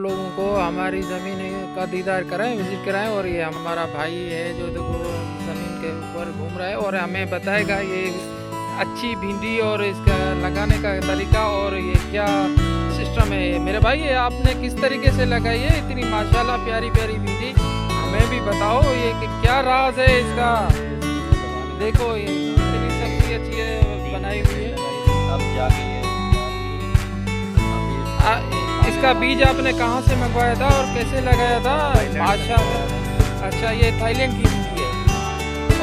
लोगों को हमारी ज़मीन का दीदार कराएं, विजिट कराएं। और ये हमारा भाई है जो देखो ज़मीन के ऊपर घूम रहा है और हमें बताएगा ये अच्छी भिंडी और इसका लगाने का तरीका और ये क्या सिस्टम है। मेरे भाई ये आपने किस तरीके से लगाई है इतनी माशाल्लाह प्यारी प्यारी भिंडी, हमें भी बताओ ये कि क्या राज है इसका। देखो ये इतनी सब्जी अच्छी है बनाई हुई है। अब जाके इसका बीज आपने कहाँ से मंगवाया था और कैसे लगाया था? माशाल्लाह। अच्छा ये थाईलैंड की भिंडी है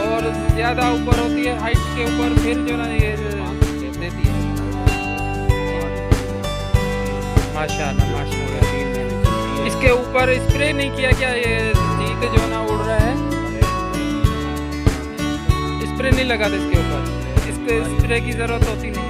और ज़्यादा ऊपर होती है हाइट के ऊपर, फिर जो ना ये देती है। माशाल्लाह माशाल्लाह। इसके ऊपर स्प्रे नहीं किया क्या? ये जीत जो ना उड़ रहा है, स्प्रे नहीं लगा था इसके ऊपर, इसके स्प्रे की ज़रूरत होती नहीं।